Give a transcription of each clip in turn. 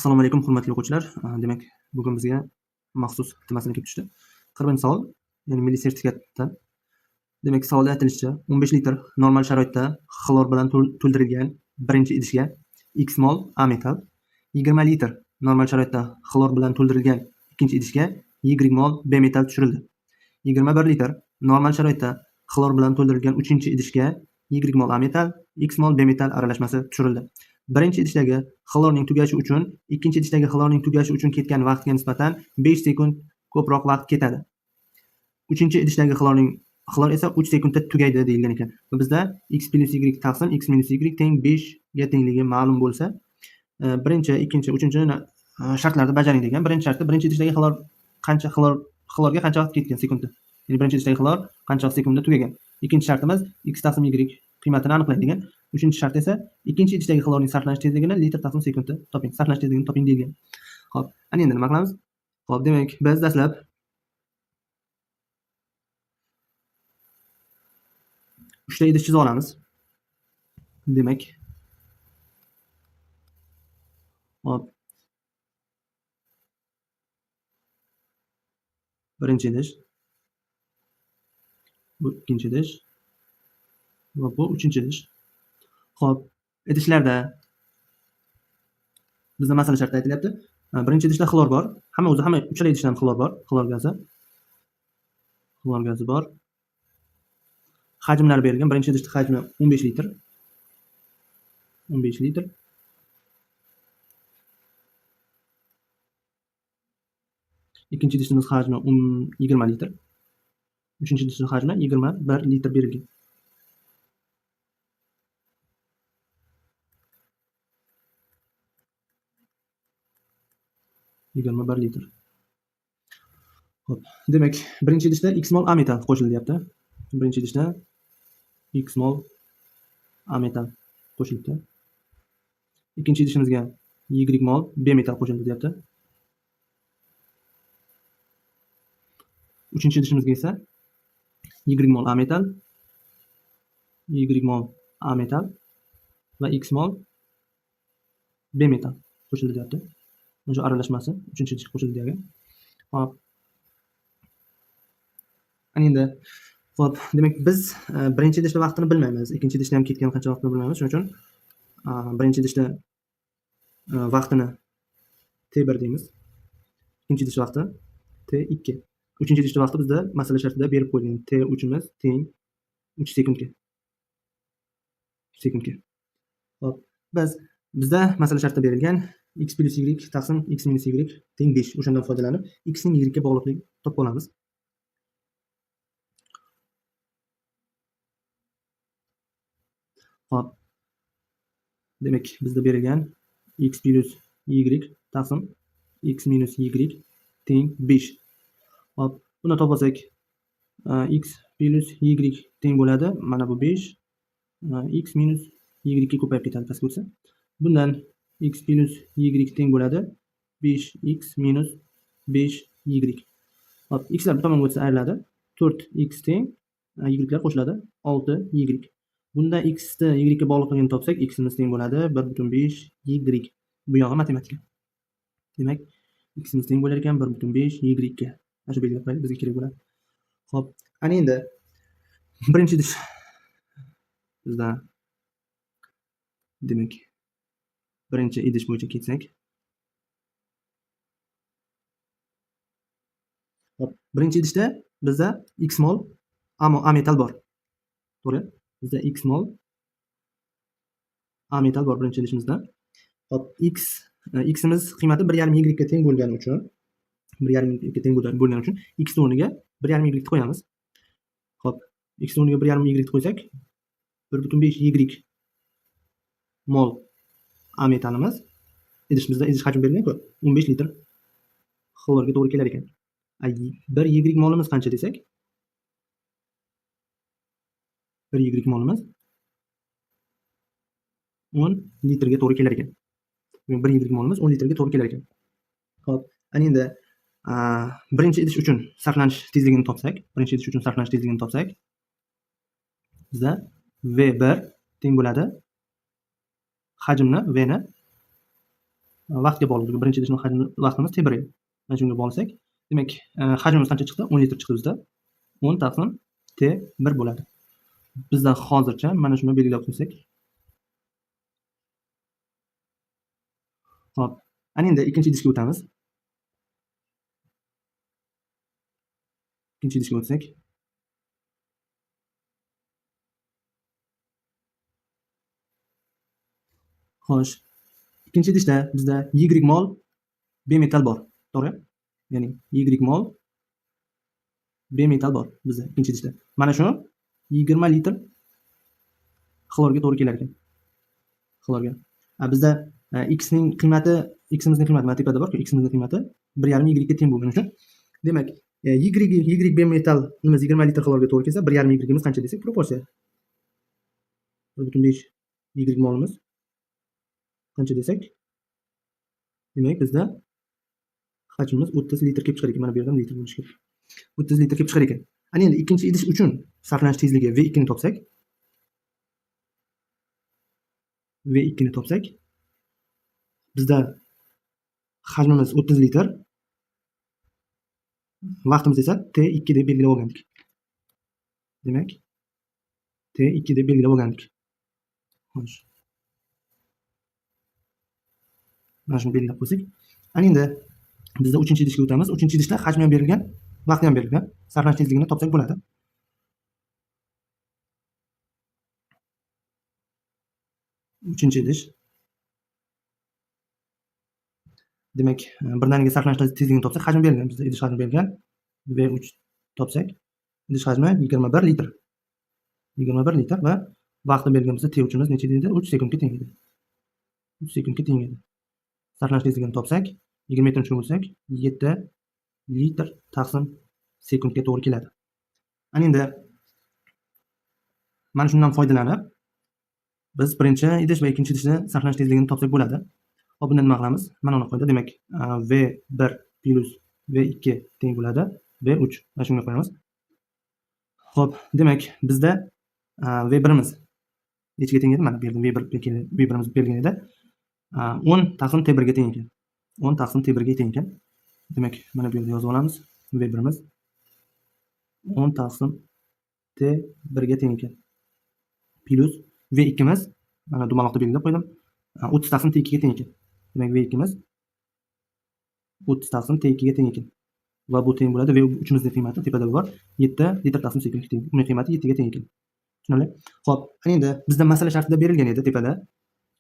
Assalomu alaykum, hurmatli o'quvchilar. Demak, bugun bizga maxsus temasidagi kelib tushdi. 40 savol, ya'ni milliy sertifikatdan. Demak, savolda aytilishicha, 15 litr normal sharoitda xlor bilan to'ldirilgan birinchi idishga X mol A metal, 20 litr normal sharoitda xlor bilan to'ldirilgan ikkinchi idishga Y mol B metal tushirildi. 21 litr normal sharoitda xlor bilan to'ldirilgan uchinchi idishga Y mol A metal, X mol B metal aralashmasi tushirildi. Birinchi idishdagi xlorning tugashi uchun ikkinchi idishdagi xlorning tugashi uchun ketgan vaqtga nisbatan 5 sekund ko'proq vaqt ketadi. Uchinchi idishdagi xlor esa 3 sekundda tugaydi deyilgan ekan. Va bizda x plus y taqsim x minus y teng 5 ga tengligi ma'lum bo'lsa, birinchi, ikkinchi, uchinchi shartlarni bajaring degan. Birinchi shartda birinchi idishdagi xlorga qancha vaqt ketgan sekundda. Ya'ni birinchi idishdagi xlor qancha vaqt sekundda tugagan. Ikkinchi shartimiz x taqsim y qiymatini aniqlang degan. Uchinchi shart esa ikkinchi idishdagi xlorning sarflanish tezligini litr taqsim sekundda toping. Sarflanish tezligini toping deyilgan. Xo'p, ana endi nima qilamiz? Xo'p, demak, biz dastlab uchta idish chizib olamiz. Demak, hop. Birinchi idish. Bu ikkinchi idish. Va bu uchinchi idish. Xo'p, idishlarda bizda masala shartda aytilyapti. Birinchi idishda xlor bor. Hamma uchala idishda ham xlor bor. Xlor gazi bor. Hajmlari berilgan. Birinchi idishda hajmi 15 litr. 15 litr. Ikkinchi idishimiz hajmi 20 litr. Uchinchi idishning hajmi 21 litr berilgan. litr. Xo'p, demak, birinchi idishda X mol A metal qo'shilyapti. Birinchi idishda X mol A metal qo'shilibdi. Ikkinchi idishimizga Y mol B metal qo'shildi deyapti. Uchinchi idishimizga esa Y mol A metal, Y mol A metal va X mol B metal qo'shildi deyapti. Mana shu aralashmasi uchinchi idishga qo'shildi degan. Hop. Ana endi xo'p, demak biz birinchi idishda vaqtini bilmaymiz. Ikkinchi idishda ham ketgan qancha vaqtni bilmaymiz. Shuning uchun birinchi idishda vaqtini T1 deymiz. Ikkinchi idish vaqti T2. Uchinchi idishda vaqti bizda masala shartida berib qo'yilgan. T3imiz teng 3 sekundga. 3 sekundga. Hop, bizda masala shartida berilgan x plus y taqsim x minus y teng 5. O'shandan foydalanib x ning y ga bog'liqligini topib olamiz. Hop. Demak, bizda berilgan x plus y taqsim x minus y teng 5. Hop, buni topib olsak, x plus y teng bo'ladi. Mana bu 5 x minus y ga ko'payib ketadi pastga o'tsa. Bundan x plus y teng bo'ladi 5x minus 5y. Hop, x lar bu tomonga o'tsa ayriladi. 4x teng y lar qo'shiladi 6y. Bunda x ni y ga bog'liqligini topsak, x imiz teng bo'ladi 1.5y. Bu yog'i matematika. Demak, x imiz teng bo'lar ekan 1.5y ga. Mana shu belgilab qo'yaylik, bizga kerak bo'ladi. Xo'p, ana endi birinchi idish bizda demak birinchi idish bo'yicha ketsak. Hop, birinchi idishda bizda x mol A metal bor. To'g'ri? Bizda x mol A metal bor birinchi idishimizda. Hop, x imiz qiymati 1.5 y ga teng bo'lgani uchun 1.5 y ga teng bo'lgani uchun x o'rniga 1.5 y qo'yamiz. Hop, x o'rniga 1.5 y qo'ysak 1.5 y mol A metalimiz idishimizda idish hajmi berilgan-ku 15 litr xlorga to'g'ri kelar ekan. 1 y molimiz qancha desak? 1 y molimiz 10 litrga to'g'ri kelar ekan. 1 y molimiz 10 litrga to'g'ri kelar ekan. Xo'p, ana endi birinchi idish uchun sarflanish tezligini topsak, bizda V1 teng bo'ladi hajmni V ni vaqtga bog'liq. Birinchi idishni vaqtimiz T1 edi. Mana shunga bog'lasak, demak, hajmimiz qancha chiqdi? 10 litr chiqdi bizda. 10 taqsim T1 bo'ladi. Bizda hozircha mana shuni belgilab qo'ysak. Xo'p, ana endi ikkinchi idishga o'tamiz. Ikkinchi idishga o'tsak. Xo'sh, ikkinchi idishda bizda Y mol B-metal bor, to'g'ri? Ya'ni Y mol B-metal bor bizda ikkinchi idishda. Mana shu 20 litr xlorga to'g'ri kelar ekan. Xlorga. Bizda x'ning qiymati, x'imizning qiymati mana tepada bor-ku, x'imizning qiymati 1,5 y ga teng bo'lgani uchun, demak, y B-metal nima 20 litr xlorga to'g'ri kelsa, 1,5 y'imiz qancha desak, proporsiya 1,5 y molimiz qancha desak, demak bizda hajmimiz 30 litr kelib chiqar ekan. Mana bu yerdan litr bo'lishi kerak. 30 litr kelib chiqar ekan. Ana endi ikkinchi idish uchun sarflanish tezligi V2 ni topsak, V2 ni topsak, bizda hajmimiz 30 litr, vaqtimiz esa T2 deb belgilab olgandik. Demak, T2 deb belgilab olgandik. Xo'sh. Mana shuni belgilab qo'ysak. Ana endi bizda 3-idishga o'tamiz. 3-idishda hajmi ham berilgan, vaqti ham berilgan. Sarflanish tezligini topsak bo'ladi. Uchinchi idish. Demak, birdaniga sarflanish tezligini topsak, hajmi berilgan. Bizda idish hajmi berilgan. V3 topsak, idish hajmi 21 litr. 21 litr va vaqti berilgan bo'lsa, T3imiz necha edi? 3 sekundga teng edi. 3 sekundga teng edi. Sarflanish tezligini topsak, 20 metrni tushunib olsak, 7 litr taqsim sekundga to'g'ri keladi. Ana endi mana shundan foydalanib biz birinchi idish va ikkinchi idishni sarflanish tezligini topsak bo'ladi. Hop, bunda nima qilamiz? Mana uni qo'ydi. Demak, V1 plus V2 teng bo'ladi V3. Mana shunga qo'yamiz. Xo'p, demak, bizda V1imiz nechaga teng edi? Mana bu yerda V1imiz berilgan edi. 10 taqsim T1 ga teng ekan. 10 taqsim T1 ga teng ekan. Demak, mana bu yerda yozib olamiz. V1imiz 10 taqsim T1 ga teng ekan. Plus V2imiz mana dumaloqda belgilab qo'ydim. 30 taqsim T2 ga teng ekan. Demak, V2imiz 30 taqsim T2 ga teng ekan. Va bu teng bo'ladi V3imizning qiymati tepada bor 7 litr taqsim sekundga teng. Uning qiymati 7 ga teng ekan. Tushunarli? Xo'p, endi bizda masala shartida berilgan edi tepada.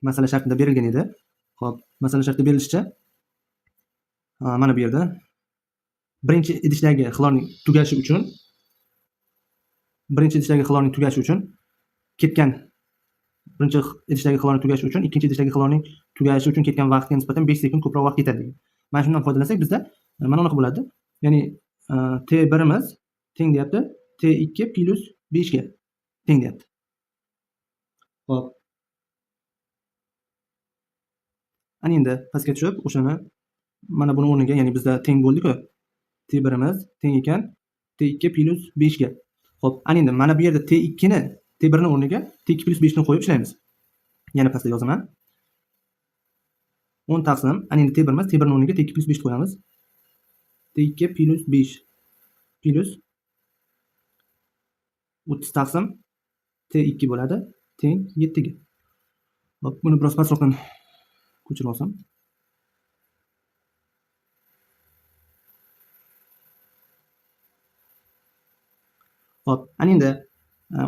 Masala shartida berilgan edi. Xo'p, masala shartida berilishicha mana bu yerda birinchi idishdagi xlorning tugashi uchun ketgan birinchi idishdagi xlorning tugashi uchun ikkinchi idishdagi xlorning tugashi uchun ketgan vaqtga nisbatan 5 sekund ko'proq vaqt ketadi degan. Mana shundan foydalansak bizda mana bunaqa bo'ladi. Ya'ni T1imiz teng deyapti T2 plus 5 ga teng deyapti. Xo'p. Ana endi pastga tushib, o'shani mana buni o'rniga, ya'ni bizda teng bo'ldi-ku. T1imiz teng ekan T2 plus 5 ga. Xo'p, ana endi mana bu yerda T2 ni T1 ni o'rniga T2 plus 5 ni qo'yib ishlaymiz. Yana pastga yozaman. 10 taqsim, ana endi T1imiz, T1 ni o'rniga T2 plus 5 qo'yamiz. T2 plus 5 plus 30 taqsim T2 bo'ladi, teng 7 ga. Hop, buni biroz pastroqdan ko'chirib olsam. Hop, ana endi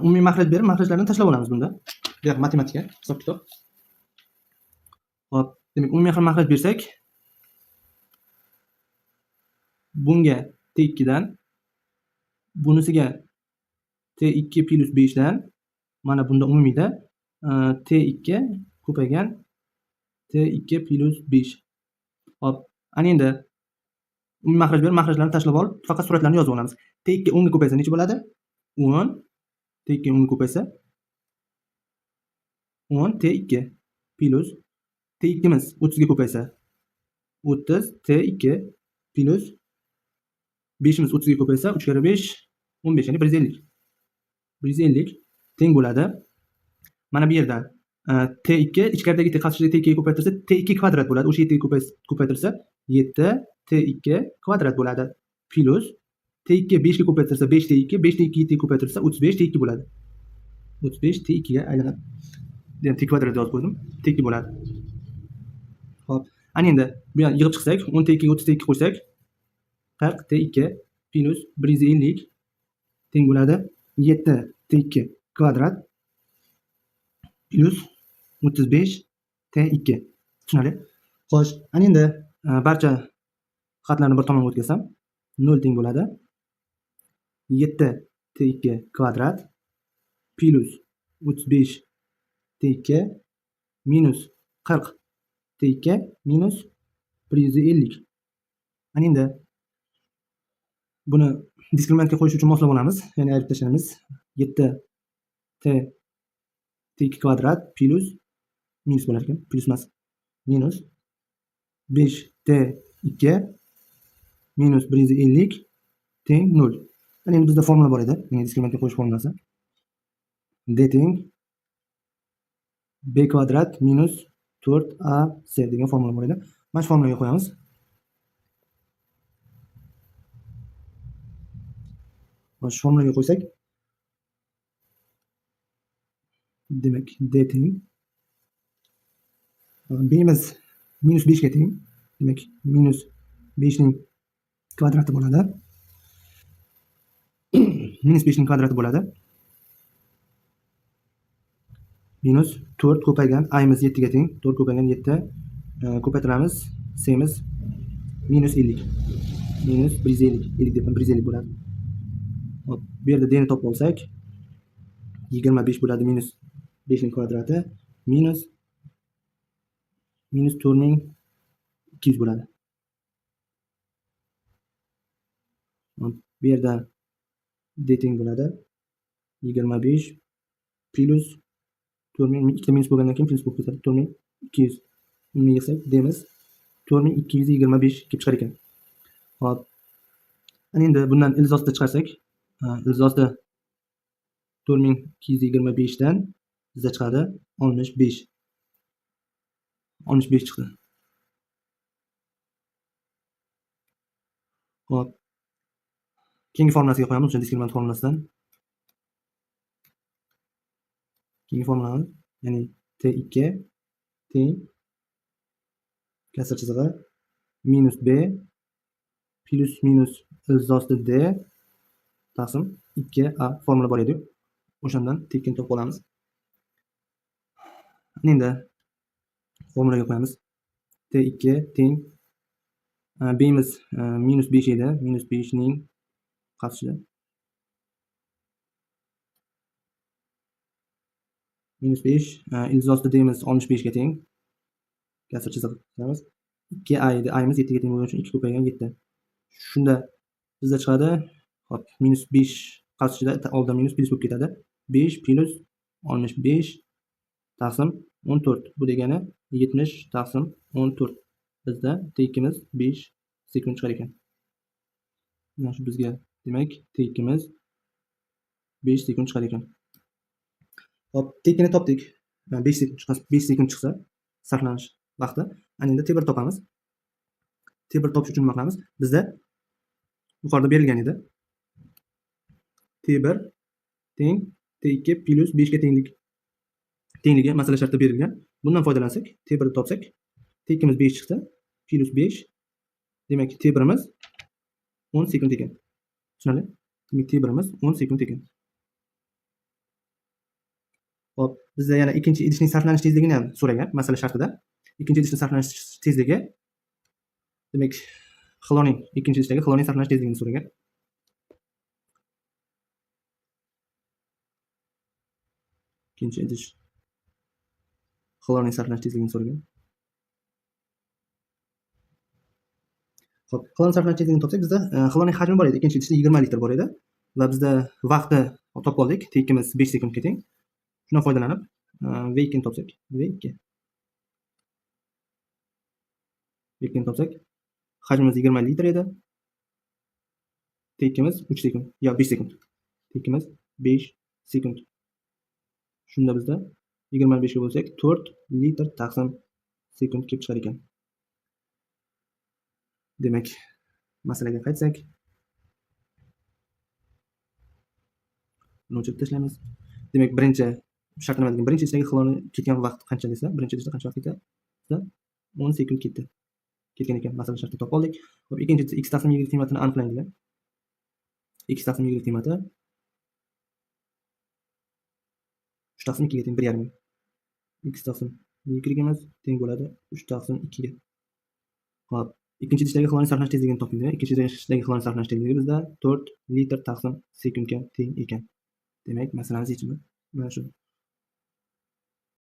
umumiy maxraj berib, maxrajlarni tashlab olamiz bunda. Bu matematika, hisob kitob. Hop, demak, umumiy maxraj bersak, bunga T2 dan, bunisiga T2 plus 5 dan, mana bunda umumiyda T2 ko'paygan T2 plus 5. Hop, ana endi umumiy maxraj berib, maxrajlarni tashlab olib, faqat suratlarni yozib olamiz. T2 10 ga ko'paysa necha bo'ladi? 10. T2 10 ga ko'paysa 10 T2 plus T2imiz 30 ga ko'paysa 30 T2 plus 5imiz 30 ga ko'paysa 3 kare 5 15, ya'ni 150. 150 teng bo'ladi. Mana bu yerda T2 ichkaridagi t qarshisidagi T2 ga ko'paytirsa T2 kvadrat bo'ladi. O'sha 7 ga ko'paytirsa 7 T2 kvadrat bo'ladi. Plus T2 5 ga ko'paytirsa 5 T2, 5 T2 7 ga ko'paytirsa 35 T2 bo'ladi. 35 T2 ga aylanadi. Demak T kvadrat yozib qo'ydim. T2 bo'ladi. Xo'p, ana endi bu yerni yig'ib chiqsak, 10 T2 ga 30 T2 qo'ysak 40 T2 plus 150 teng bo'ladi 7 T2 kvadrat plus 35 T2. Tushunarli? Xo'sh, ana endi barcha xatlarni bir tomonga o'tkazsam 0 teng bo'ladi 7 T2 kvadrat plus 35 T2 minus 40 T2 minus 150. Ana endi buni diskriminantga qo'yish uchun moslab olamiz. Ya'ni ayirib tashlaymiz. 7 T2 kvadrat plus minus bo'lar ekan. Plus emas. Minus 5 T2 minus 150 teng 0. Ana endi bizda formula bor edi. Ya'ni diskriminantga qo'yish formulasi. D teng B kvadrat minus 4AC degan formula bor edi. Mana shu formulaga qo'yamiz. Shu formulaga qo'ysak, demak D teng B'miz minus 5 ga teng. Demak minus 5 ning kvadrati bo'ladi. Minus 5 ning kvadrati bo'ladi. Minus 4 ko'paygan A'miz 7 ga teng. 4 ko'paygan 7 ko'paytiramiz. C'miz minus 50. Minus 150. 50 deb 150 bo'ladi. Hop, bu yerda D'ni topib olsak 25 bo'ladi minus 5 ning kvadrati minus 4 ning 200 bo'ladi. Hop, bu yerda D teng bo'ladi 25 plus 4 ning 2 minus bo'lgandan keyin plus bo'lib ketadi 4200. Uni yig'sak D'miz 4225 kelib chiqar ekan. Hop. Ana endi bundan ilzosda chiqarsak, ilzosda 4225 dan bizda chiqadi 65. 65 chiqdi. Hop. Keyingi formulasiga qo'yamiz, o'sha diskriminant formulasidan. Keyingi formulamiz, ya'ni T2 teng kasr chizig'i minus B plus minus ilzosda D taqsim 2A formula bor edi. O'shandan T2 ni topib olamiz. Endi formulaga qo'yamiz. T2 teng B'miz minus 5 edi. Minus 5 ning qarshishi minus 5 ilzosda D'miz 65 ga teng. Kasr chizig'i qilamiz. 2A edi. A'miz 7 ga teng bo'lgani uchun 2 ko'paygan 7. Shunda bizda chiqadi. Hop, minus 5 qarshida oldin minus plus bo'lib ketadi. 5 plus 65 taqsim 14. Bu degani 70 taqsim 14. Bizda T2miz 5 sekund chiqar ekan. Mana shu bizga demak T2miz 5 sekund chiqar ekan. Hop, T2 ni topdik. 5 sekund chiqsa, 5 sekund chiqsa sarflanish vaqti. Ana endi T1 topamiz. T1 topish uchun nima qilamiz? Bizda yuqorida berilgan edi. T1 teng T2 plus 5 ga tengligi masala shartida berilgan. Bundan foydalansak, T1 ni topsak, T2miz 5 chiqdi, plus 5. Demak, T1miz 10 sekund ekan. Tushunarli? Demak, T1miz 10 sekund ekan. Hop, bizda yana ikkinchi idishning sarflanish tezligini ham so'ragan masala shartida. Ikkinchi idishning sarflanish tezligi demak, xlorning ikkinchi idishdagi xlorning sarflanish tezligini so'ragan. Ikkinchi idish xlorning sarflanish tezligini so'ragan. Xo'p, xlorning sarflanish tezligini topsak, bizda xlorning hajmi bor edi. Ikkinchi idishda 20 litr bor edi va bizda vaqtni topib oldik. T2miz 5 sekundga teng. Shundan foydalanib V2 ni topsak, V2 ni topsak, hajmimiz 20 litr edi. T2miz 3 sekund, yo 5 sekund. T2miz 5 sekund. Shunda bizda 25 ga bo'lsak 4 litr taqsim sekund kelib chiqar ekan. Demak, masalaga qaytsak, buni o'chirib tashlaymiz. Demak, birinchi shart nima degan? Birinchi idishdagi xlorni ketgan vaqt qancha desa, birinchi idishda qancha vaqt ketadi? 10 sekund ketdi. Ketgan ekan. Masala shartini topib oldik. Xo'p, ikkinchisi x taqsim y qiymatini aniqlang degan. X taqsim y qiymati 3 taqsim 2 ga teng 1,5. X taqsim y emas teng bo'ladi 3 taqsim 2 ga. Xo'p, ikkinchi idishdagi xlorning sarflash tezligini toping degan. Ikkinchi idishdagi xlorning sarflash tezligi bizda 4 litr taqsim sekundga teng ekan. Demak, masalamiz yechimi mana shu.